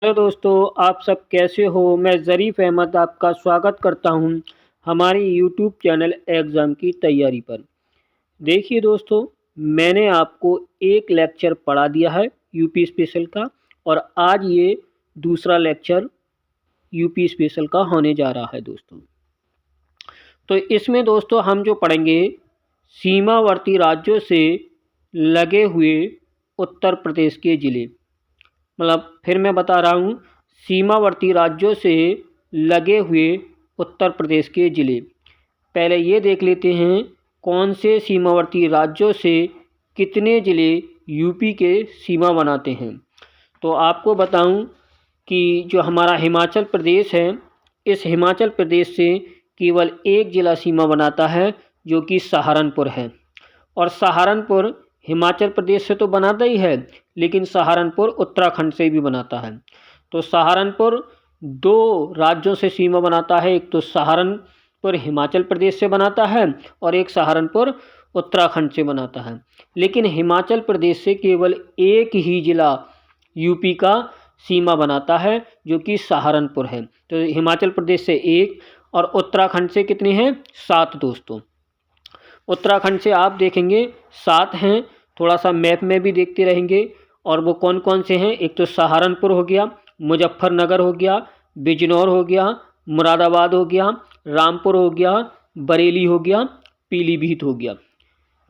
Hello दोस्तों, आप सब कैसे हो? मैं ज़रीफ़ अहमद आपका स्वागत करता हूं हमारे यूट्यूब चैनल एग्ज़ाम की तैयारी पर। देखिए दोस्तों, मैंने आपको एक लेक्चर पढ़ा दिया है यूपी स्पेशल का, और आज ये दूसरा लेक्चर यूपी स्पेशल का होने जा रहा है दोस्तों। तो इसमें दोस्तों हम जो पढ़ेंगे, सीमावर्ती राज्यों से लगे हुए उत्तर प्रदेश के ज़िले। मतलब फिर मैं बता रहा हूँ, सीमावर्ती राज्यों से लगे हुए उत्तर प्रदेश के ज़िले। पहले ये देख लेते हैं कौन से सीमावर्ती राज्यों से कितने ज़िले यूपी के सीमा बनाते हैं। तो आपको बताऊं कि जो हमारा हिमाचल प्रदेश है, इस हिमाचल प्रदेश से केवल एक ज़िला सीमा बनाता है, जो कि सहारनपुर है। और सहारनपुर हिमाचल प्रदेश से तो बनाता ही है, लेकिन सहारनपुर उत्तराखंड से भी बनाता है। तो सहारनपुर दो राज्यों से सीमा बनाता है, एक तो सहारनपुर हिमाचल प्रदेश से बनाता है और एक सहारनपुर उत्तराखंड से बनाता है। लेकिन हिमाचल प्रदेश से केवल एक ही ज़िला यूपी का सीमा बनाता है, जो कि सहारनपुर है। तो हिमाचल प्रदेश से एक और उत्तराखंड से कितने हैं? 7 दोस्तों। उत्तराखंड से आप देखेंगे 7 हैं। थोड़ा सा मैप में भी देखते रहेंगे, और वो कौन कौन से हैं। एक तो सहारनपुर हो गया, मुजफ्फरनगर हो गया, बिजनौर हो गया, मुरादाबाद हो गया, रामपुर हो गया, बरेली हो गया, पीलीभीत हो गया।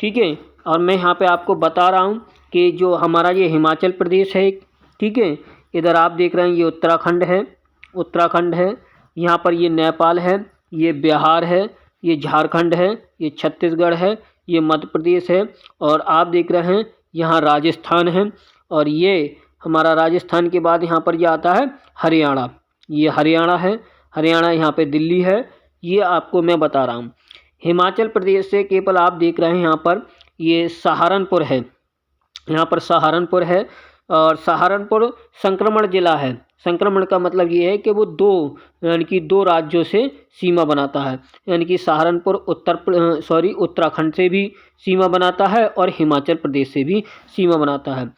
ठीक है। और मैं यहाँ पे आपको बता रहा हूँ कि जो हमारा ये हिमाचल प्रदेश है, ठीक है, इधर आप देख रहे हैं ये उत्तराखंड है, उत्तराखंड है। यहाँ पर ये नेपाल है, ये बिहार है, ये झारखंड है, ये छत्तीसगढ़ है, ये मध्य प्रदेश है, और आप देख रहे हैं यहाँ राजस्थान है। और ये हमारा राजस्थान के बाद यहाँ पर ये आता है हरियाणा, ये हरियाणा है। हरियाणा यहाँ पे दिल्ली है। ये आपको मैं बता रहा हूँ। हिमाचल प्रदेश से केवल आप देख रहे हैं यहाँ पर ये सहारनपुर है, यहाँ पर सहारनपुर है। और सहारनपुर संक्रमण जिला है। संक्रमण का मतलब ये है कि वो यानी कि दो राज्यों से सीमा बनाता है। यानी कि सहारनपुर उत्तराखंड से भी सीमा बनाता है और हिमाचल प्रदेश से भी सीमा बनाता है।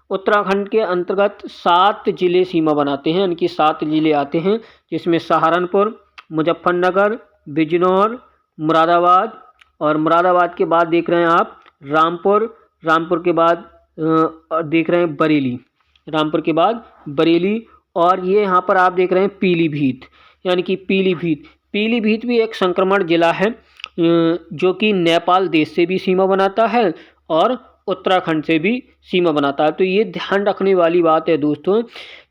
उत्तराखंड के अंतर्गत 7 ज़िले सीमा बनाते हैं, यानी कि 7 ज़िले आते हैं, जिसमें सहारनपुर, मुजफ्फरनगर, बिजनौर, मुरादाबाद, और मुरादाबाद के बाद देख रहे हैं आप रामपुर, रामपुर के बाद देख रहे हैं बरेली, रामपुर के बाद बरेली, और ये यहाँ पर आप देख रहे हैं पीलीभीत। यानी कि पीलीभीत भी एक संक्रमण जिला है, जो कि नेपाल देश से भी सीमा बनाता है और उत्तराखंड से भी सीमा बनाता है। तो ये ध्यान रखने वाली बात है दोस्तों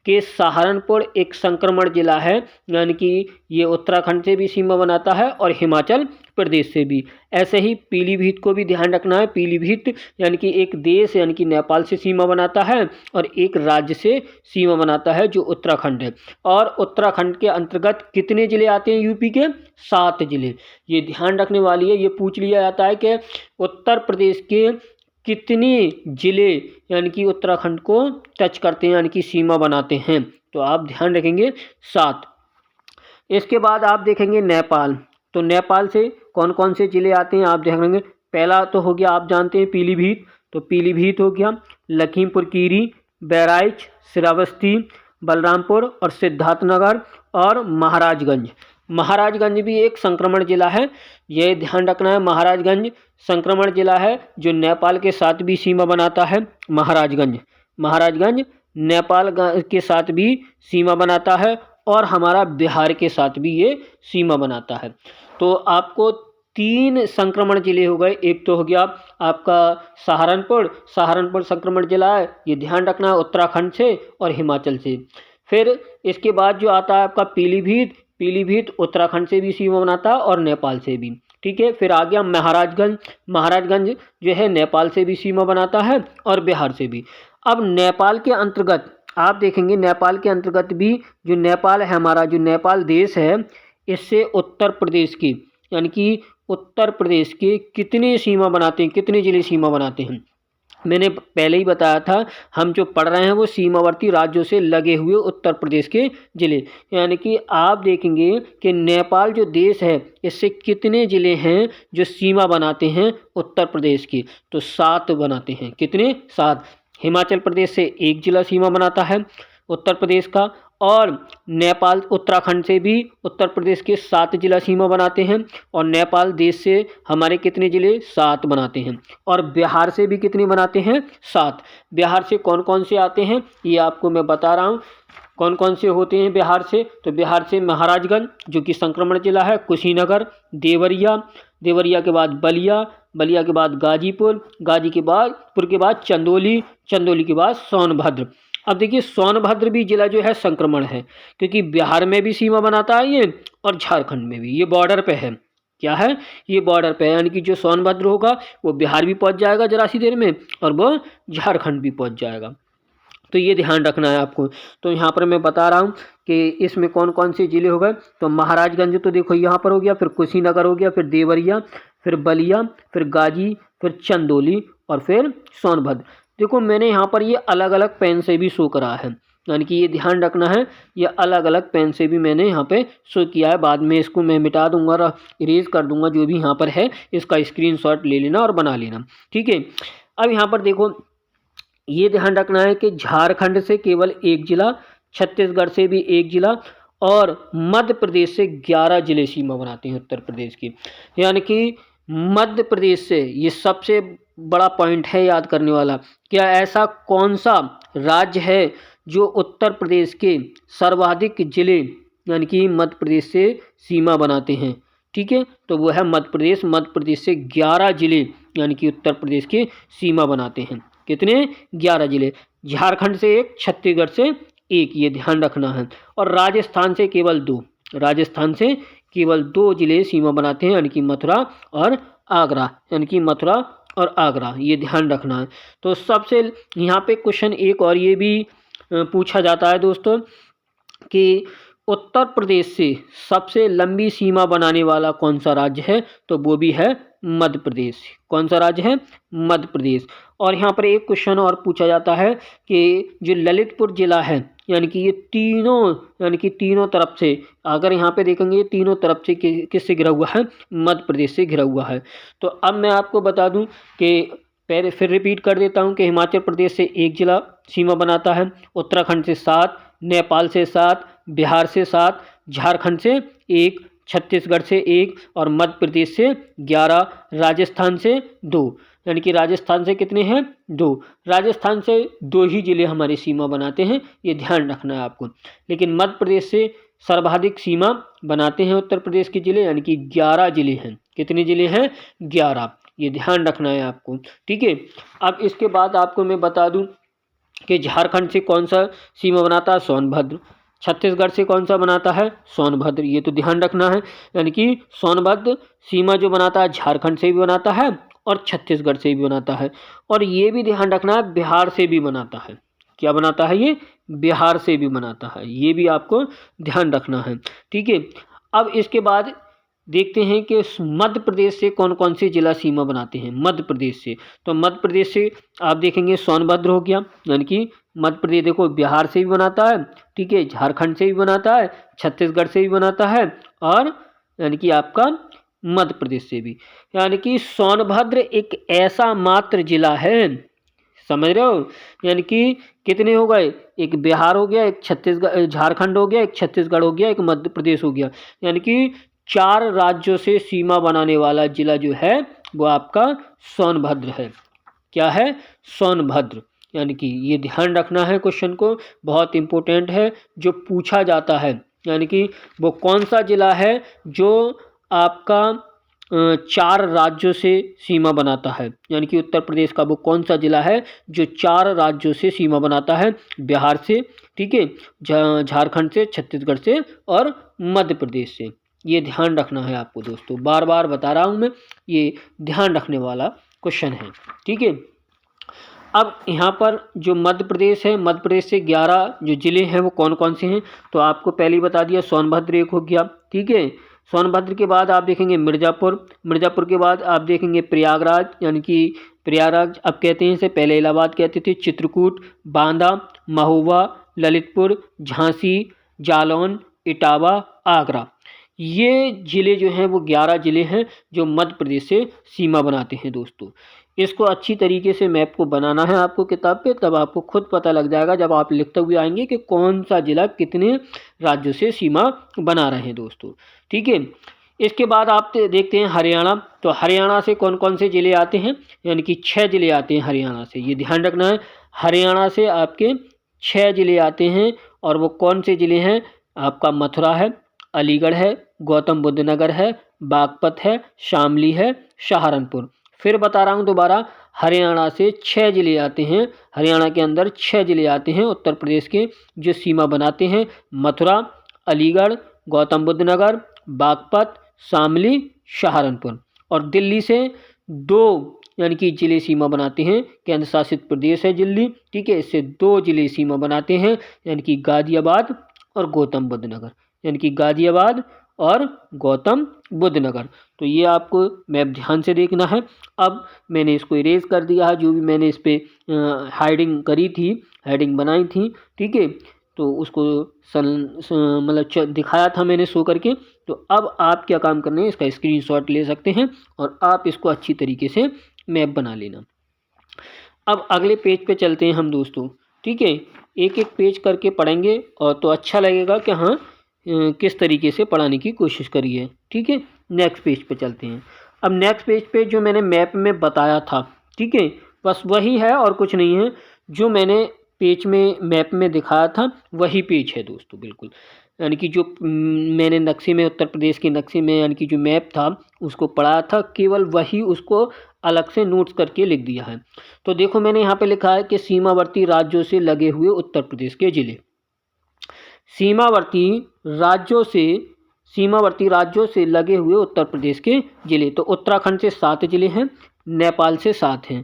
कि सहारनपुर एक संक्रमण जिला है, यानी कि ये उत्तराखंड से भी सीमा बनाता है और हिमाचल प्रदेश से भी। ऐसे ही पीलीभीत को भी ध्यान रखना है। पीलीभीत यानी कि एक देश यानी कि नेपाल से सीमा बनाता है और एक राज्य से सीमा बनाता है, जो उत्तराखंड है। और उत्तराखंड के अंतर्गत कितने ज़िले आते हैं यूपी के? 7 ज़िले। ये ध्यान रखने वाली है। ये पूछ लिया जाता है कि उत्तर प्रदेश के कितने ज़िले यानी कि उत्तराखंड को टच करते हैं, यानी कि सीमा बनाते हैं। तो आप ध्यान रखेंगे 7। इसके बाद आप देखेंगे नेपाल। तो नेपाल से कौन कौन से ज़िले आते हैं आप देखेंगे। पहला तो हो गया, आप जानते हैं, पीलीभीत। तो पीलीभीत हो गया, लखीमपुर खीरी, बहराइच, श्रावस्ती, बलरामपुर और सिद्धार्थनगर और महाराजगंज। महाराजगंज भी एक संक्रमण जिला है। ये ध्यान रखना है, महाराजगंज संक्रमण जिला है जो नेपाल के साथ भी सीमा बनाता है। महाराजगंज नेपाल के साथ भी सीमा बनाता है और हमारा बिहार के साथ भी ये सीमा बनाता है। तो आपको 3 संक्रमण जिले हो गए। एक तो हो गया आपका सहारनपुर संक्रमण जिला है, ये ध्यान रखना है, उत्तराखंड से और हिमाचल से। फिर इसके बाद जो आता है आपका पीलीभीत उत्तराखंड से भी सीमा बनाता है और नेपाल से भी। ठीक है। फिर आ गया महाराजगंज जो है नेपाल से भी सीमा बनाता है और बिहार से भी। अब नेपाल के अंतर्गत आप देखेंगे, नेपाल के अंतर्गत भी जो नेपाल है हमारा, जो नेपाल देश है, इससे उत्तर प्रदेश की यानी कि उत्तर प्रदेश के कितने सीमा बनाते हैं, कितने ज़िले सीमा बनाते हैं। मैंने पहले ही बताया था, हम जो पढ़ रहे हैं वो सीमावर्ती राज्यों से लगे हुए उत्तर प्रदेश के ज़िले। यानी कि आप देखेंगे कि नेपाल जो देश है, इससे कितने ज़िले हैं जो सीमा बनाते हैं उत्तर प्रदेश की। तो 7 बनाते हैं। कितने? 7। हिमाचल प्रदेश से एक ज़िला सीमा बनाता है, उत्तर प्रदेश का, और नेपाल उत्तराखंड से भी उत्तर प्रदेश के 7 जिला सीमा बनाते हैं, और नेपाल देश से हमारे कितने ज़िले 7 बनाते हैं, और बिहार से भी कितने बनाते हैं 7। बिहार से कौन कौन से आते हैं ये आपको मैं बता रहा हूँ, कौन कौन से होते हैं बिहार से। तो बिहार से महाराजगंज जो कि संक्रमण जिला है, कुशीनगर, देवरिया, देवरिया के बाद बलिया, बलिया के बाद गाजीपुर, गाजीपुर के बाद चंदौली, चंदौली के बाद सोनभद्र। अब देखिए सोनभद्र भी जिला जो है संक्रमण है, क्योंकि बिहार में भी सीमा बनाता है ये और झारखंड में भी, ये बॉर्डर पे है। क्या है, ये बॉर्डर पे है, यानी कि जो सोनभद्र होगा वो बिहार भी पहुंच जाएगा जरा सी देर में, और वो झारखंड भी पहुंच जाएगा। तो ये ध्यान रखना है आपको। तो यहाँ पर मैं बता रहा हूँ कि इसमें कौन कौन से ज़िले हो गए। तो महाराजगंज तो देखो यहाँ पर हो गया, फिर कुशीनगर हो गया, फिर देवरिया, फिर बलिया, फिर गाजी, फिर चंदौली और फिर सोनभद्र। देखो मैंने यहाँ पर ये अलग अलग पेन से भी शो करा है, यानी कि ये ध्यान रखना है, ये अलग अलग पेन से भी मैंने यहाँ पे शो किया है। बाद में इसको मैं मिटा दूंगा और इरेज कर दूंगा, जो भी यहाँ पर है इसका स्क्रीनशॉट ले लेना और बना लेना, ठीक है। अब यहाँ पर देखो ये ध्यान रखना है कि झारखंड से केवल 1 जिला, छत्तीसगढ़ से भी 1 जिला, और मध्य प्रदेश से 11 जिले सीमा बनाते हैं उत्तर प्रदेश की। यानी कि मध्य प्रदेश से, ये सबसे बड़ा पॉइंट है याद करने वाला, क्या ऐसा कौन सा राज्य है जो उत्तर प्रदेश के सर्वाधिक जिले यानी कि मध्य प्रदेश से सीमा बनाते हैं, ठीक है। तो वो है मध्य प्रदेश। मध्य प्रदेश से 11 जिले यानी कि उत्तर प्रदेश के सीमा बनाते हैं। कितने, 11 जिले। झारखंड से 1, छत्तीसगढ़ से 1, ये ध्यान रखना है। और राजस्थान से केवल 2, राजस्थान से केवल 2 जिले सीमा बनाते हैं, यानी कि मथुरा और आगरा, यानी कि मथुरा और आगरा, ये ध्यान रखना है। तो सबसे यहाँ पे क्वेश्चन एक और ये भी पूछा जाता है दोस्तों कि उत्तर प्रदेश से सबसे लंबी सीमा बनाने वाला कौन सा राज्य है, तो वो भी है मध्य प्रदेश। कौन सा राज्य है, मध्य प्रदेश। और यहाँ पर एक क्वेश्चन और पूछा जाता है कि जो ललितपुर जिला है, यानी कि ये तीनों, यानी कि तीनों तरफ से, अगर यहाँ पे देखेंगे ये तीनों तरफ से किससे घिरा हुआ है, मध्य प्रदेश से घिरा हुआ है। तो अब मैं आपको बता दूं कि पहले फिर रिपीट कर देता हूं कि हिमाचल प्रदेश से 1 जिला सीमा बनाता है, उत्तराखंड से 7, नेपाल से 7, बिहार से 7, झारखंड से 1, छत्तीसगढ़ से 1 और मध्य प्रदेश से 11, राजस्थान से 2, यानी कि राजस्थान से कितने हैं, 2। राजस्थान से 2 ही जिले हमारी सीमा बनाते हैं, ये ध्यान रखना है आपको। लेकिन मध्य प्रदेश से सर्वाधिक सीमा बनाते हैं उत्तर प्रदेश के जिले, यानी कि 11 जिले हैं। कितने जिले हैं, 11, ये ध्यान रखना है आपको, ठीक है। अब इसके बाद आपको मैं बता दूं कि झारखंड से कौन सा सीमा बनाता है, सोनभद्र। छत्तीसगढ़ से कौन सा बनाता है, सोनभद्र, ये तो ध्यान रखना है। यानी कि सोनभद्र सीमा जो बनाता है झारखंड से भी बनाता है और छत्तीसगढ़ से भी बनाता है। और ये भी ध्यान रखना है बिहार से भी बनाता है। क्या बनाता है ये, बिहार से भी बनाता है, ये भी आपको ध्यान रखना है, ठीक है। अब इसके बाद देखते हैं कि मध्य प्रदेश से कौन कौन से जिला सीमा बनाते हैं मध्य प्रदेश से। तो मध्य प्रदेश से आप देखेंगे सोनभद्र हो गया, यानी कि मध्य प्रदेश देखो बिहार से भी बनाता है, ठीक है, झारखंड से भी बनाता है, छत्तीसगढ़ से भी बनाता है, और यानी कि आपका मध्य प्रदेश से भी। यानी कि सोनभद्र एक ऐसा मात्र जिला है, समझ रहे हो, यानी कि कितने हो गए, एक बिहार हो गया, एक छत्तीसगढ़ झारखंड हो गया, एक छत्तीसगढ़ हो गया, एक मध्य प्रदेश हो गया, यानी कि 4 राज्यों से सीमा बनाने वाला जिला जो है वो आपका सोनभद्र है। क्या है, सोनभद्र। यानी कि ये ध्यान रखना है, क्वेश्चन को बहुत इंपॉर्टेंट है, जो पूछा जाता है। यानी कि वो कौन सा जिला है जो आपका 4 राज्यों से सीमा बनाता है, यानी कि उत्तर प्रदेश का वो कौन सा जिला है जो 4 राज्यों से सीमा बनाता है, बिहार से, ठीक है, झारखंड से, छत्तीसगढ़ से और मध्य प्रदेश से। ये ध्यान रखना है आपको दोस्तों, बार बार बता रहा हूँ मैं, ये ध्यान रखने वाला क्वेश्चन है, ठीक है। अब यहाँ पर जो मध्य प्रदेश है, मध्य प्रदेश से 11 जो जिले हैं वो कौन कौन से हैं, तो आपको पहले ही बता दिया, सोनभद्र एक हो गया, ठीक है। सोनभद्र के बाद आप देखेंगे मिर्ज़ापुर, मिर्ज़ापुर के बाद आप देखेंगे प्रयागराज, यानी कि प्रयागराज अब कहते हैं, से पहले इलाहाबाद कहते थे, चित्रकूट, बांदा, महोबा, ललितपुर, झांसी, जालौन, इटावा, आगरा। ये ज़िले जो हैं वो 11 ज़िले हैं जो मध्य प्रदेश से सीमा बनाते हैं दोस्तों। इसको अच्छी तरीके से मैप को बनाना है आपको किताब पे, तब आपको खुद पता लग जाएगा जब आप लिखते हुए आएँगे कि कौन सा ज़िला कितने राज्यों से सीमा बना रहे हैं दोस्तों, ठीक है। इसके बाद आप देखते हैं हरियाणा, तो हरियाणा से कौन-कौन से ज़िले आते हैं, यानी कि 6 ज़िले आते हैं हरियाणा से, ये ध्यान रखना है। हरियाणा से आपके 6 ज़िले आते हैं और वो कौन से ज़िले हैं, आपका मथुरा है, अलीगढ़ है, गौतम बुद्ध नगर है, बागपत है, शामली है, सहारनपुर। फिर बता रहा हूँ दोबारा, हरियाणा से 6 ज़िले आते हैं, हरियाणा के अंदर 6 ज़िले आते हैं उत्तर प्रदेश के जो सीमा बनाते हैं, मथुरा, अलीगढ़, गौतम बुद्ध नगर, बागपत, शामली, सहारनपुर। और दिल्ली से 2 यानी कि ज़िले सीमा बनाते हैं, केंद्र शासित प्रदेश है दिल्ली, ठीक है। इससे 2 ज़िले सीमा बनाते हैं, यानी कि गाज़ियाबाद और गौतम बुद्ध नगर, यानी कि गाज़ियाबाद और गौतम बुद्ध नगर। तो ये आपको मैप ध्यान से देखना है। अब मैंने इसको इरेज़ कर दिया है, जो भी मैंने इस पे हेडिंग करी थी, हेडिंग बनाई थी, ठीक है। तो उसको मतलब दिखाया था मैंने शो करके। तो अब आप क्या काम करना है, इसका स्क्रीनशॉट ले सकते हैं और आप इसको अच्छी तरीके से मैप बना लेना। अब अगले पेज पे चलते हैं हम दोस्तों, ठीक है। एक-एक पेज करके पढ़ेंगे और तो अच्छा लगेगा कि हाँ किस तरीके से पढ़ाने की कोशिश करी है, ठीक है। नेक्स्ट पेज पे चलते हैं। अब नेक्स्ट पेज पे जो मैंने मैप में बताया था, ठीक है, बस वही है और कुछ नहीं है। जो मैंने पेज में मैप में दिखाया था वही पेज है दोस्तों, बिल्कुल। यानी कि जो मैंने नक्शे में, उत्तर प्रदेश के नक्शे में यानी कि जो मैप था उसको पढ़ाया था, केवल वही उसको अलग से नोट्स करके लिख दिया है। तो देखो मैंने यहाँ पे लिखा है कि सीमावर्ती राज्यों से लगे हुए उत्तर प्रदेश के ज़िले। सीमावर्ती राज्यों से लगे हुए उत्तर प्रदेश के ज़िले, तो उत्तराखंड से 7 ज़िले हैं, नेपाल से 7 हैं।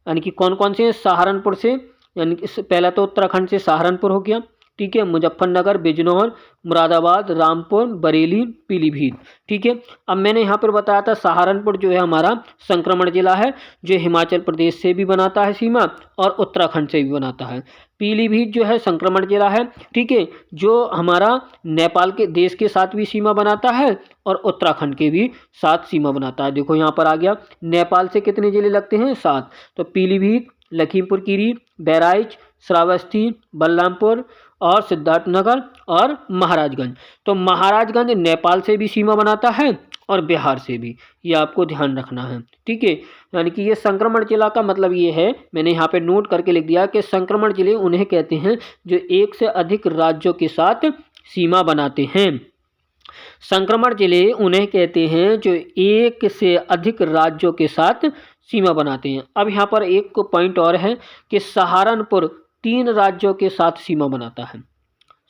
यानी कि कौन-कौन से हैं, सहारनपुर से, यानी कि पहला तो उत्तराखंड से सहारनपुर हो गया, ठीक है। मुजफ्फरनगर, बिजनौर, मुरादाबाद, रामपुर, बरेली, पीलीभीत, ठीक है। अब मैंने यहाँ पर बताया था सहारनपुर जो है हमारा संक्रमण ज़िला है, जो हिमाचल प्रदेश से भी बनाता है सीमा और उत्तराखंड से भी बनाता है। पीलीभीत जो है संक्रमण ज़िला है, ठीक है, जो हमारा नेपाल के देश के साथ भी सीमा बनाता है और उत्तराखंड के भी साथ सीमा बनाता है। देखो यहाँ पर आ गया, नेपाल से कितने ज़िले लगते हैं, 7, तो पीलीभीत, लखीमपुर खीरी, बहराइच, श्रावस्ती, बलरामपुर और सिद्धार्थनगर और महाराजगंज। तो महाराजगंज नेपाल से भी सीमा बनाता है और बिहार से भी, ये आपको ध्यान रखना है, ठीक है। यानी कि ये संक्रमण जिला का मतलब ये है, मैंने यहाँ पे नोट करके लिख दिया कि संक्रमण जिले उन्हें कहते हैं जो एक से अधिक राज्यों के साथ सीमा बनाते हैं। संक्रमण जिले उन्हें कहते हैं जो एक से अधिक राज्यों के साथ सीमा बनाते हैं। अब यहाँ पर एक पॉइंट और है कि सहारनपुर 3 राज्यों के साथ सीमा बनाता है।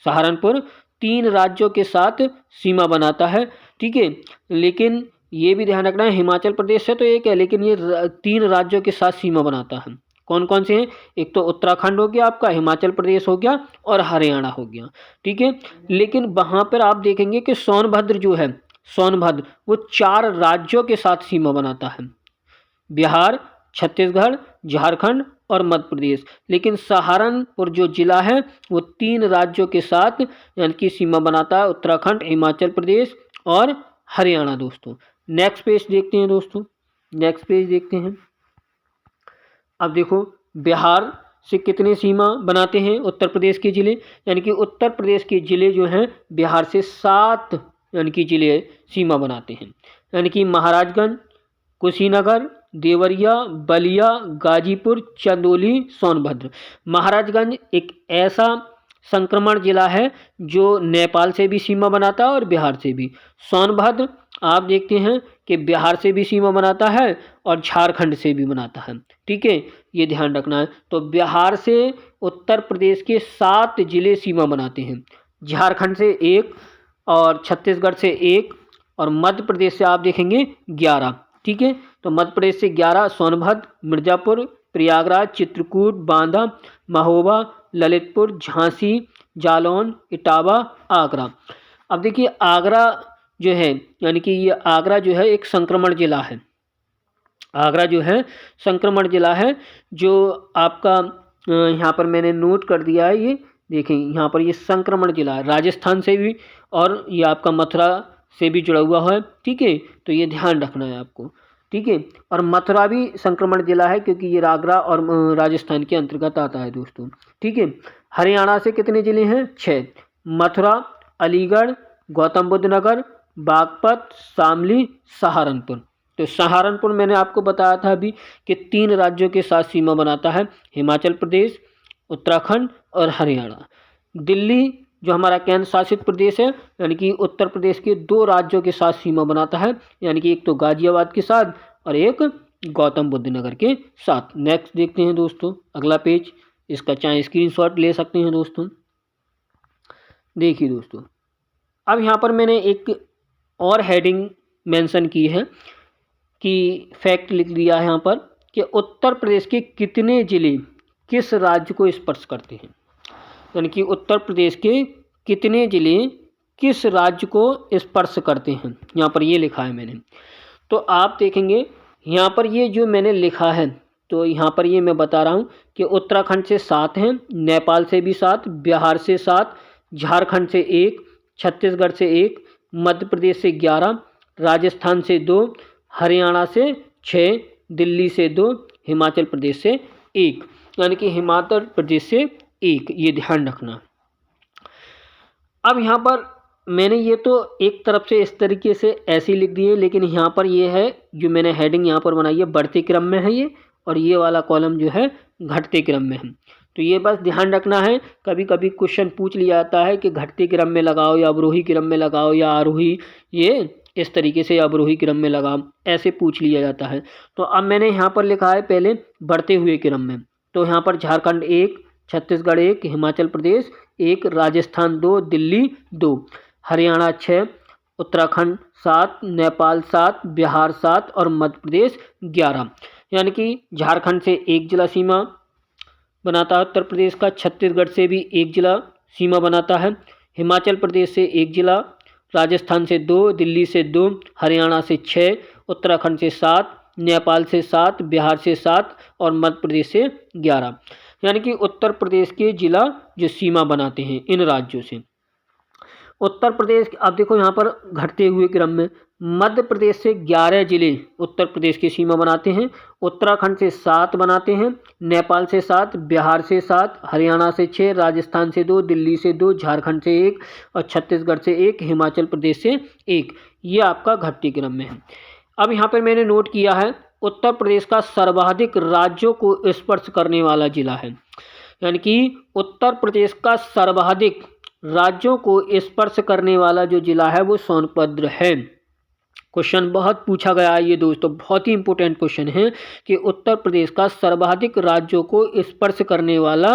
सहारनपुर 3 राज्यों के साथ सीमा बनाता है, ठीक है। लेकिन ये भी ध्यान रखना है, हिमाचल प्रदेश से तो एक है, लेकिन ये 3 राज्यों के साथ सीमा बनाता है। कौन-कौन से हैं, एक तो उत्तराखंड हो गया आपका, हिमाचल प्रदेश हो गया और हरियाणा हो गया, ठीक है। लेकिन वहाँ पर आप देखेंगे कि सोनभद्र जो है, सोनभद्र वो 4 राज्यों के साथ सीमा बनाता है, बिहार, छत्तीसगढ़, झारखंड और मध्य प्रदेश। लेकिन सहारनपुर जो ज़िला है वो 3 राज्यों के साथ यानी कि सीमा बनाता है, उत्तराखंड, हिमाचल प्रदेश और हरियाणा दोस्तों। नेक्स्ट पेज देखते हैं दोस्तों, नेक्स्ट पेज देखते हैं। अब देखो बिहार से कितने सीमा बनाते हैं उत्तर प्रदेश के ज़िले, यानी कि उत्तर प्रदेश के ज़िले जो हैं बिहार से 7 यानी कि ज़िले सीमा बनाते हैं, यानी कि महाराजगंज, कुशीनगर, देवरिया, बलिया, गाजीपुर, चंदौली, सोनभद्र। महाराजगंज एक ऐसा संक्रमण जिला है जो नेपाल से भी सीमा बनाता है और बिहार से भी। सोनभद्र आप देखते हैं कि बिहार से भी सीमा बनाता है और झारखंड से भी बनाता है, ठीक है, ये ध्यान रखना है। तो बिहार से उत्तर प्रदेश के 7 जिले सीमा बनाते हैं, झारखंड से 1 और छत्तीसगढ़ से 1 और मध्य प्रदेश से आप देखेंगे 11, ठीक है। तो मध्य प्रदेश से 11 सोनभद्र, मिर्ज़ापुर, प्रयागराज, चित्रकूट, बांदा, महोबा, ललितपुर, झांसी, जालौन, इटावा, आगरा। अब देखिए आगरा जो है, यानी कि ये आगरा जो है एक संक्रमण जिला है, आगरा जो है संक्रमण जिला है, जो आपका यहाँ पर मैंने नोट कर दिया है, ये देखें यहाँ पर ये संक्रमण जिला है, राजस्थान से भी, और ये आपका मथुरा से भी जुड़ा हुआ है, ठीक है, तो ये ध्यान रखना है आपको, ठीक है। और मथुरा भी संक्रमण जिला है क्योंकि ये आगरा और राजस्थान के अंतर्गत आता है दोस्तों, ठीक है। हरियाणा से कितने जिले हैं? 6, मथुरा, अलीगढ़, गौतम बुद्ध नगर, बागपत, शामली, सहारनपुर। तो सहारनपुर मैंने आपको बताया था अभी कि 3 राज्यों के साथ सीमा बनाता है, हिमाचल प्रदेश, उत्तराखंड और हरियाणा। दिल्ली जो हमारा केंद्र शासित प्रदेश है, यानी कि उत्तर प्रदेश के 2 राज्यों के साथ सीमा बनाता है, यानी कि एक तो गाजियाबाद के साथ और एक गौतम बुद्ध नगर के साथ। नेक्स्ट देखते हैं दोस्तों, अगला पेज, इसका चाहे स्क्रीनशॉट ले सकते हैं दोस्तों। देखिए दोस्तों, अब यहाँ पर मैंने एक और हेडिंग मेंशन की है कि फैक्ट लिख दिया है यहाँ पर कि उत्तर प्रदेश के कितने जिले किस राज्य को स्पर्श करते हैं, यानी कि उत्तर प्रदेश के कितने जिले किस राज्य को स्पर्श करते हैं, यहाँ पर ये लिखा है मैंने। तो आप देखेंगे यहाँ पर ये जो मैंने लिखा है, तो यहाँ पर ये मैं बता रहा हूँ कि उत्तराखंड से 7 हैं, नेपाल से भी 7, बिहार से 7, झारखंड से 1, छत्तीसगढ़ से 1, मध्य प्रदेश से 11, राजस्थान से 2, हरियाणा से 6, दिल्ली से 2, हिमाचल प्रदेश से 1, यानी कि हिमाचल प्रदेश से 1, ये ध्यान रखना। अब यहाँ पर मैंने ये तो एक तरफ से इस तरीके से ऐसे ही लिख दिए, लेकिन यहाँ पर ये है जो मैंने हेडिंग यहाँ पर बनाई है बढ़ते क्रम में है ये, और ये वाला कॉलम जो है घटते क्रम में है। तो ये बस ध्यान रखना है, कभी कभी क्वेश्चन पूछ लिया जाता है कि घटते क्रम में लगाओ या अवरोही क्रम में लगाओ या आरोही, ये इस तरीके से अवरोही क्रम में लगाओ, ऐसे पूछ लिया जाता है। तो अब मैंने यहाँ पर लिखा है पहले बढ़ते हुए क्रम में, तो यहाँ पर झारखंड 1, छत्तीसगढ़ 1, हिमाचल प्रदेश 1, राजस्थान 2, दिल्ली 2, हरियाणा 6, उत्तराखंड 7, नेपाल 7, बिहार 7 और मध्य प्रदेश 11, यानी कि झारखंड से 1 जिला सीमा बनाता है उत्तर प्रदेश का, छत्तीसगढ़ से भी 1 जिला सीमा बनाता है, हिमाचल प्रदेश से 1 जिला, राजस्थान से 2, दिल्ली से 2, हरियाणा से 6, उत्तराखंड से 7, नेपाल से 7, बिहार से 7 और मध्य प्रदेश से 11, यानी कि उत्तर प्रदेश के जिला जो सीमा बनाते हैं इन राज्यों से। उत्तर प्रदेश, आप देखो यहाँ पर घटते हुए क्रम में मध्य प्रदेश से 11 जिले उत्तर प्रदेश की सीमा बनाते हैं, उत्तराखंड से 7 बनाते हैं, नेपाल से 7, बिहार से 7, हरियाणा से 6, राजस्थान से 2, दिल्ली से 2, झारखंड से 1 और छत्तीसगढ़ से 1, हिमाचल प्रदेश से 1, ये आपका घटते क्रम में है। अब यहाँ पर मैंने नोट किया है उत्तर प्रदेश का सर्वाधिक राज्यों को स्पर्श करने वाला जिला है, यानी कि उत्तर प्रदेश का सर्वाधिक राज्यों को स्पर्श करने वाला जो जिला है वो सोनभद्र है। क्वेश्चन बहुत पूछा गया है ये दोस्तों, बहुत ही इंपॉर्टेंट क्वेश्चन है कि उत्तर प्रदेश का सर्वाधिक राज्यों को स्पर्श करने वाला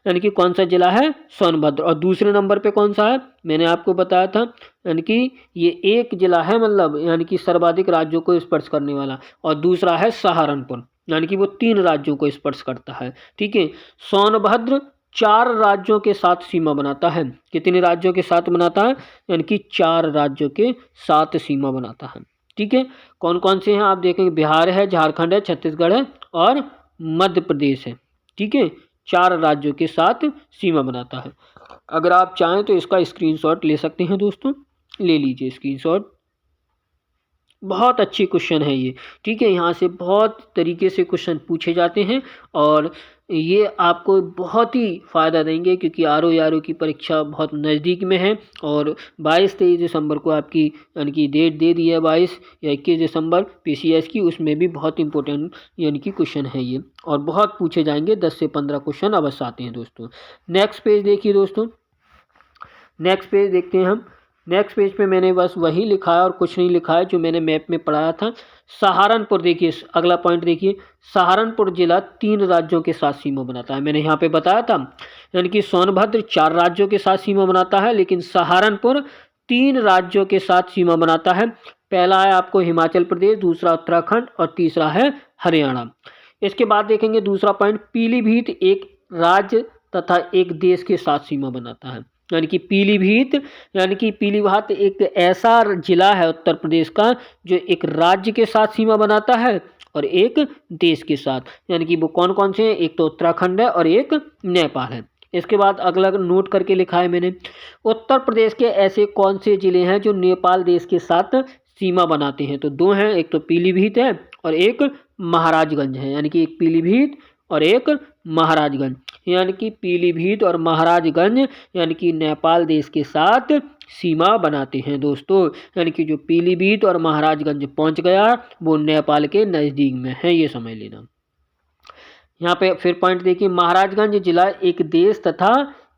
यानी कि कौन सा जिला है? सोनभद्र। और दूसरे नंबर पे कौन सा है? मैंने आपको बताया था, यानी कि ये एक जिला है, मतलब यानी कि सर्वाधिक राज्यों को स्पर्श करने वाला, और दूसरा है सहारनपुर, यानी कि वो 3 राज्यों को स्पर्श करता है। ठीक है, सोनभद्र 4 राज्यों के साथ सीमा बनाता है। कितने राज्यों के साथ बनाता है? यानी कि 4 राज्यों के साथ सीमा बनाता है। ठीक है, कौन कौन से हैं आप देखेंगे, बिहार है, झारखंड है, छत्तीसगढ़ है और मध्य प्रदेश है। ठीक है, 4 राज्यों के साथ सीमा बनाता है। अगर आप चाहें तो इसका स्क्रीनशॉट ले सकते हैं दोस्तों, ले लीजिए स्क्रीनशॉट। बहुत अच्छी क्वेश्चन है ये। ठीक है, यहाँ से बहुत तरीके से क्वेश्चन पूछे जाते हैं और ये आपको बहुत ही फ़ायदा देंगे, क्योंकि आर की परीक्षा बहुत नज़दीक में है और 22-23 दिसंबर को आपकी यानी कि डेट दे दी है, 22 या 21 दिसंबर PCS की। उसमें भी बहुत इंपॉर्टेंट यानी कि क्वेश्चन है ये, और बहुत पूछे जाएंगे, 10 से 15 क्वेश्चन अवश्य आते हैं दोस्तों। नेक्स्ट पेज देखिए दोस्तों, नेक्स्ट पेज देखते हैं हम। नेक्स्ट पेज पे मैंने बस वही लिखा है और कुछ नहीं लिखा है जो मैंने मैप में पढ़ाया था। सहारनपुर देखिए, अगला पॉइंट देखिए, सहारनपुर जिला 3 राज्यों के साथ सीमा बनाता है। मैंने यहाँ पे बताया था, यानी कि सोनभद्र 4 राज्यों के साथ सीमा बनाता है, लेकिन सहारनपुर 3 राज्यों के साथ सीमा बनाता है। पहला है आपको हिमाचल प्रदेश, दूसरा उत्तराखंड और तीसरा है हरियाणा। इसके बाद देखेंगे दूसरा पॉइंट, पीलीभीत एक राज्य तथा एक देश के साथ सीमा बनाता है। यानी कि पीलीभीत यानी कि पीलीभीत एक ऐसा जिला है उत्तर प्रदेश का जो एक राज्य के साथ सीमा बनाता है और एक देश के साथ। यानी कि वो कौन कौन से हैं? एक तो उत्तराखंड है और एक नेपाल है। इसके बाद अगला नोट करके लिखा है मैंने, उत्तर प्रदेश के ऐसे कौन से ज़िले हैं जो नेपाल देश के साथ सीमा बनाते हैं? तो दो हैं, एक तो पीलीभीत है और एक महाराजगंज है, यानी कि एक पीलीभीत और एक महाराजगंज, यानी कि पीलीभीत और महाराजगंज यानी कि नेपाल देश के साथ सीमा बनाते हैं दोस्तों। यानी कि जो पीलीभीत और महाराजगंज पहुंच गया वो नेपाल के नज़दीक में है, ये समझ लेना। यहाँ पे फिर पॉइंट देखिए, महाराजगंज जिला एक देश तथा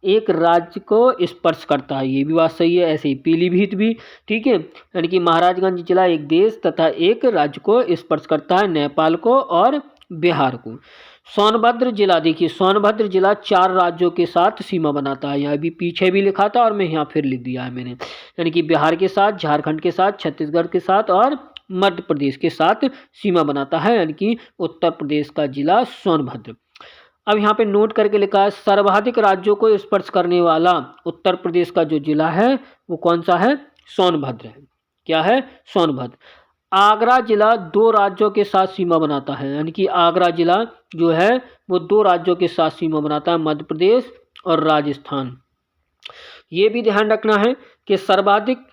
एक राज्य को स्पर्श करता है, ये भी बात सही है। ऐसे ही पीलीभीत भी, ठीक है, यानी कि महाराजगंज जिला एक देश तथा एक राज्य को स्पर्श करता है, नेपाल को और बिहार को। सोनभद्र जिला देखिए, सोनभद्र जिला 4 राज्यों के साथ सीमा बनाता है, यहाँ भी पीछे भी लिखा था और मैं यहाँ फिर लिख दिया है मैंने, यानी कि बिहार के साथ, झारखंड के साथ, छत्तीसगढ़ के साथ और मध्य प्रदेश के साथ सीमा बनाता है, यानी कि उत्तर प्रदेश का जिला सोनभद्र। अब यहाँ पे नोट करके लिखा है, सर्वाधिक राज्यों को स्पर्श करने वाला उत्तर प्रदेश का जो जिला है वो कौन सा है? सोनभद्र है। क्या है? सोनभद्र। आगरा जिला 2 राज्यों के साथ सीमा बनाता है, यानी कि आगरा जिला जो है वो 2 राज्यों के साथ सीमा बनाता है, मध्य प्रदेश और राजस्थान। ये भी ध्यान रखना है कि सर्वाधिक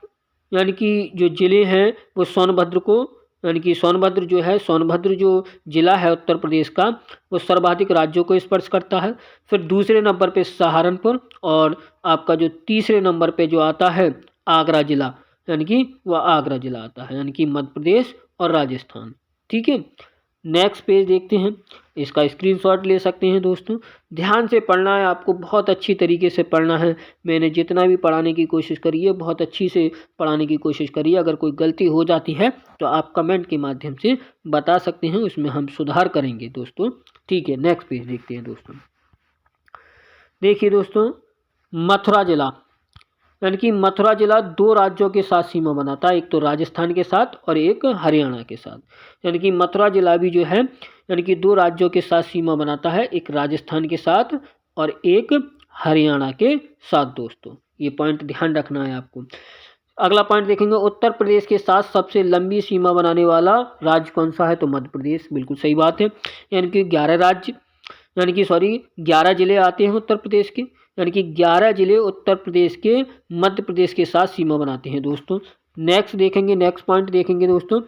यानी कि जो ज़िले हैं वो सोनभद्र को, यानी कि सोनभद्र जो है, सोनभद्र जो ज़िला है उत्तर प्रदेश का वो सर्वाधिक राज्यों को स्पर्श करता है। फिर दूसरे नंबर पे सहारनपुर और आपका जो तीसरे नंबर पे जो आता है आगरा ज़िला, यानी कि वह आगरा ज़िला आता है, यानी कि मध्य प्रदेश और राजस्थान। ठीक है, नेक्स्ट पेज देखते हैं, इसका स्क्रीनशॉट ले सकते हैं दोस्तों। ध्यान से पढ़ना है आपको, बहुत अच्छी तरीके से पढ़ना है। मैंने जितना भी पढ़ाने की कोशिश करी है बहुत अच्छी से पढ़ाने की कोशिश करी है। अगर कोई गलती हो जाती है तो आप कमेंट के माध्यम से बता सकते हैं, उसमें हम सुधार करेंगे दोस्तों। ठीक है, नेक्स्ट पेज देखते हैं दोस्तों। देखिए दोस्तों, मथुरा जिला, यानी कि मथुरा जिला 2 राज्यों के साथ सीमा बनाता है, एक तो राजस्थान के साथ और एक हरियाणा के साथ। यानी कि मथुरा जिला भी जो है यानी कि 2 राज्यों के साथ सीमा बनाता है, एक राजस्थान के साथ और एक हरियाणा के साथ दोस्तों। ये पॉइंट ध्यान रखना है आपको। अगला पॉइंट देखेंगे, उत्तर प्रदेश के साथ सबसे लंबी सीमा बनाने वाला राज्य कौन सा है? तो मध्य प्रदेश, बिल्कुल सही बात है। यानी कि 11 ज़िले आते हैं उत्तर प्रदेश के, यानी कि 11 ज़िले उत्तर प्रदेश के मध्य प्रदेश के साथ सीमा बनाते हैं दोस्तों। नेक्स्ट देखेंगे, नेक्स्ट पॉइंट देखेंगे दोस्तों,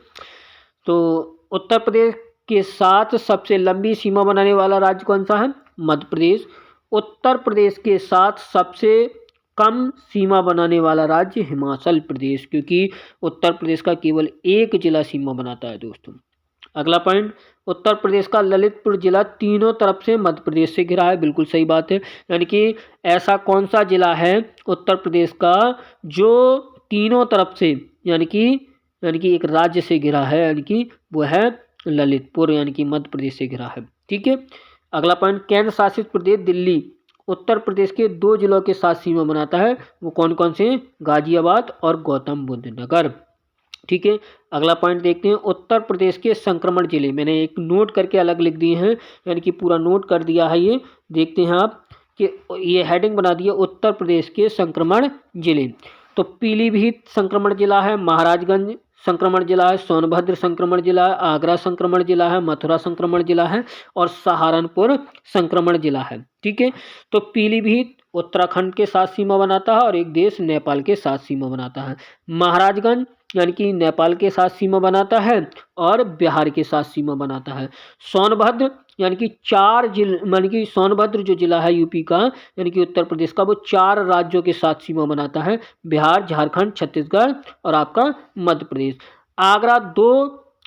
तो उत्तर प्रदेश के साथ सबसे लंबी सीमा बनाने वाला राज्य कौन सा है? मध्य प्रदेश। उत्तर प्रदेश के साथ सबसे कम सीमा बनाने वाला राज्य हिमाचल प्रदेश, क्योंकि उत्तर प्रदेश का केवल एक जिला सीमा बनाता है दोस्तों। अगला पॉइंट, उत्तर प्रदेश का ललितपुर जिला तीनों तरफ से मध्य प्रदेश से घिरा है, बिल्कुल सही बात है। यानी कि ऐसा कौन सा जिला है उत्तर प्रदेश का जो तीनों तरफ से यानी कि एक राज्य से घिरा है, यानी कि वो है ललितपुर, यानी कि मध्य प्रदेश से घिरा है। ठीक है, अगला पॉइंट, केंद्र शासित प्रदेश दिल्ली उत्तर प्रदेश के 2 जिलों के साथ सीमा बनाता है, वो कौन कौन से? गाजियाबाद और गौतम बुद्ध नगर। ठीक है, अगला पॉइंट देखते हैं, उत्तर प्रदेश के संक्रमण जिले, मैंने एक नोट करके अलग लिख दिए हैं, यानी कि पूरा नोट कर दिया है। ये देखते हैं आप कि ये हेडिंग बना दी है, उत्तर प्रदेश के संक्रमण जिले। तो पीलीभीत संक्रमण जिला है, महाराजगंज संक्रमण जिला है, सोनभद्र संक्रमण जिला है, आगरा संक्रमण जिला है, मथुरा संक्रमण जिला है और सहारनपुर संक्रमण जिला है। ठीक है, तो पीलीभीत उत्तराखंड के साथ सीमा बनाता है और एक देश नेपाल के साथ सीमा बनाता है। महाराजगंज यानी कि नेपाल के साथ सीमा बनाता है और बिहार के साथ सीमा बनाता है। सोनभद्र यानी कि 4 जिले, यानी कि सोनभद्र जो जिला है यूपी का यानी कि उत्तर प्रदेश का, वो 4 राज्यों के साथ सीमा बनाता है, बिहार, झारखंड, छत्तीसगढ़ और आपका मध्य प्रदेश। आगरा 2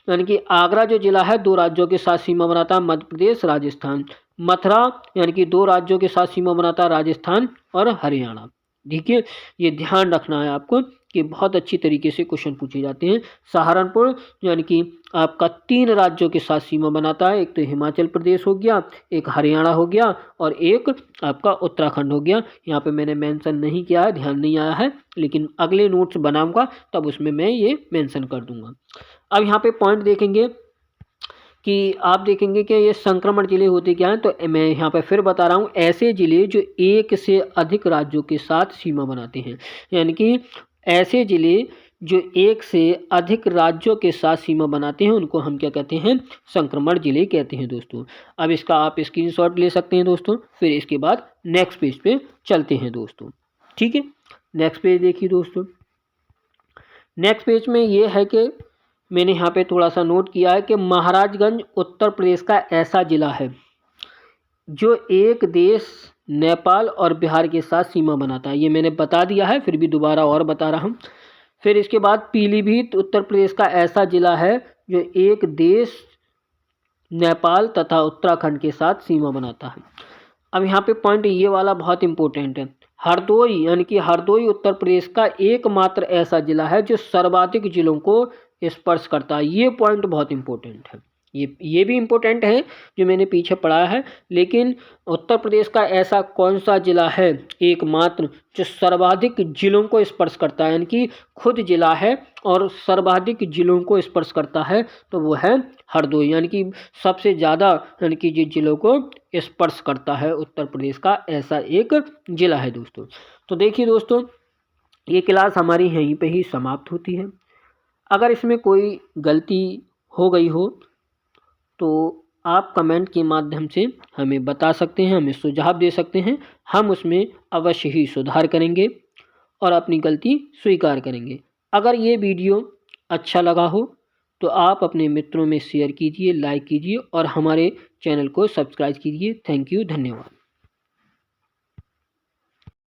यानी कि आगरा जो जिला है 2 राज्यों के साथ सीमा बनाता है, मध्य प्रदेश, राजस्थान। मथुरा यानी कि 2 राज्यों के साथ सीमा बनाता है, राजस्थान और हरियाणा। ठीक है, ये ध्यान रखना है आपको कि बहुत अच्छी तरीके से क्वेश्चन पूछे जाते हैं। सहारनपुर यानी कि आपका 3 राज्यों के साथ सीमा बनाता है, एक तो हिमाचल प्रदेश हो गया, एक हरियाणा हो गया और एक आपका उत्तराखंड हो गया। यहाँ पे मैंने मेंशन नहीं किया है, ध्यान नहीं आया है, लेकिन अगले नोट्स बनाऊंगा तब उसमें मैं ये मेंशन कर दूंगा। अब यहाँ पे पॉइंट देखेंगे कि आप देखेंगे कि ये संक्रमण जिले होते क्या हैं, तो मैं यहाँ पे फिर बता रहा हूँ, ऐसे जिले जो एक से अधिक राज्यों के साथ सीमा बनाते हैं, यानी कि ऐसे ज़िले जो एक से अधिक राज्यों के साथ सीमा बनाते हैं उनको हम क्या कहते हैं, संक्रमण ज़िले कहते हैं दोस्तों। अब इसका आप स्क्रीनशॉट ले सकते हैं दोस्तों। फिर इसके बाद नेक्स्ट पेज पे चलते हैं दोस्तों, ठीक है। नेक्स्ट पेज देखिए दोस्तों। नेक्स्ट पेज में ये है कि मैंने यहाँ पे थोड़ा सा नोट किया है कि महाराजगंज उत्तर प्रदेश का ऐसा ज़िला है जो एक देश नेपाल और बिहार के साथ सीमा बनाता है। ये मैंने बता दिया है, फिर भी दोबारा और बता रहा हूँ। फिर इसके बाद पीलीभीत उत्तर प्रदेश का ऐसा ज़िला है जो एक देश नेपाल तथा उत्तराखंड के साथ सीमा बनाता है। अब यहाँ पे पॉइंट ये वाला बहुत इंपॉर्टेंट है। हरदोई यानी कि हरदोई उत्तर प्रदेश का एकमात्र ऐसा ज़िला है जो सर्वाधिक ज़िलों को स्पर्श करता है। ये पॉइंट बहुत इंपॉर्टेंट है। ये भी इम्पोर्टेंट है जो मैंने पीछे पढ़ा है, लेकिन उत्तर प्रदेश का ऐसा कौन सा ज़िला है एकमात्र जो सर्वाधिक ज़िलों को स्पर्श करता है, यानी कि खुद ज़िला है और सर्वाधिक ज़िलों को स्पर्श करता है, तो वो है हरदोई, यानी कि सबसे ज़्यादा यानी कि जिन ज़िलों को स्पर्श करता है उत्तर प्रदेश का ऐसा एक ज़िला है दोस्तों। तो देखिए दोस्तों, ये क्लास हमारी यहीं पे ही समाप्त होती है। अगर इसमें कोई गलती हो गई हो तो आप कमेंट के माध्यम से हमें बता सकते हैं, हमें सुझाव दे सकते हैं। हम उसमें अवश्य ही सुधार करेंगे और अपनी गलती स्वीकार करेंगे। अगर ये वीडियो अच्छा लगा हो तो आप अपने मित्रों में शेयर कीजिए, लाइक कीजिए और हमारे चैनल को सब्सक्राइब कीजिए। थैंक यू, धन्यवाद।